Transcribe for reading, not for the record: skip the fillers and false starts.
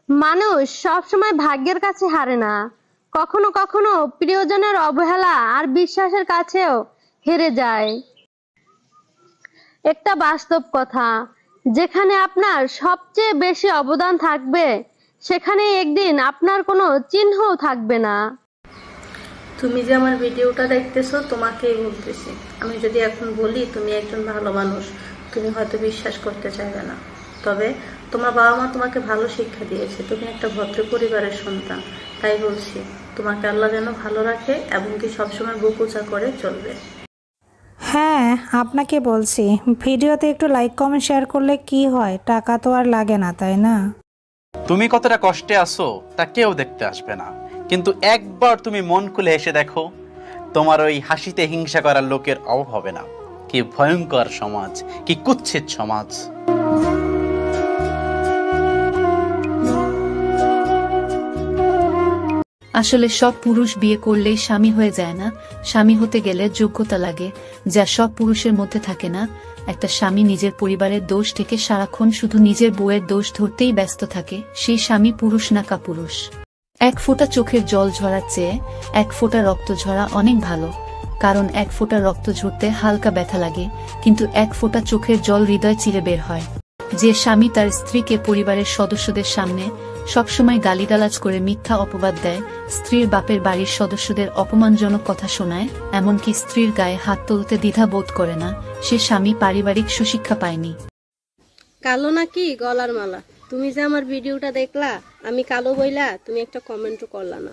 মানুষ সবসময় ভাগ্যের কাছে হারে না, কখনো কখনো প্রিয়জনের অবহেলা আর বিশ্বাসের কাছেও হেরে যায়। একটা বাস্তব কথা, যেখানে আপনার সবচেয়ে বেশি অবদান থাকবে সেখানে একদিন আপনার কোনো চিহ্নও থাকবে না। তুমি যে আমার ভিডিওটা দেখতেছো তোমাকেই বলতেছি। আমি যদি এখন বলি তুমি একজন ভালো মানুষ, তুমি হয়তো বিশ্বাস করতে চাইবে না। তবে তোমার বাবা মা তোমাকে ভালো শিক্ষা দিয়েছে, তুমি একটা ভদ্র পরিবারের সন্তান। তাই বলছি, তোমাকে আল্লাহ যেন ভালো রাখে এবং কি সবসময় বুক উঁচা করে চলবে। হ্যাঁ, আপনাকে বলছি, ভিডিওতে একটু লাইক কমেন্ট শেয়ার করলে কি হয়, টাকা তো আর লাগে না, তাই না? তুমি কতটা কষ্টে আছো তা কেউ দেখতে আসবে না, কিন্তু একবার তুমি মন খুলে এসে দেখো, তোমার ওই হাসিতে হিংসা করার লোকের অভাব হবে না। কি ভয়ঙ্কর সমাজ, কি কুৎসিত সমাজ। আসলে সব পুরুষ বিয়ে করলেই স্বামী হয়ে যায় না। স্বামী হতে গেলে যোগ্যতা লাগে, যা সব পুরুষের মধ্যে থাকে না। একটা স্বামী নিজের পরিবারের দোষ থেকে সারাক্ষণ শুধু নিজের বউয়ের দোষ ধরতেই ব্যস্ত থাকে, সেই স্বামী পুরুষ না কাপুরুষ। এক ফোঁটা চোখের জল ঝরার চেয়ে এক ফোঁটা রক্ত ঝরা অনেক ভালো, কারণ এক ফোঁটা রক্ত ঝরতে হালকা ব্যথা লাগে, কিন্তু এক ফোঁটা চোখের জল হৃদয় চিরে বের হয়। যে স্বামী তার স্ত্রীকে পরিবারের সদস্যদের সামনে সবসময় গালিগালাজ করে মিথ্যা অপবাদ দেয়, স্ত্রীর বাপের বাড়ির সদস্যদের অপমানজনক কথা শোনায়, এমনকি স্ত্রীর গায়ে হাত তুলতে দ্বিধা বোধ করে না, সে স্বামী পারিবারিক সুশিক্ষা পায়নি। কালো নাকি গলার মালা? তুমি যে আমার ভিডিওটা দেখলা, আমি কালো বইলা তুমি একটা কমেন্টও করলা না।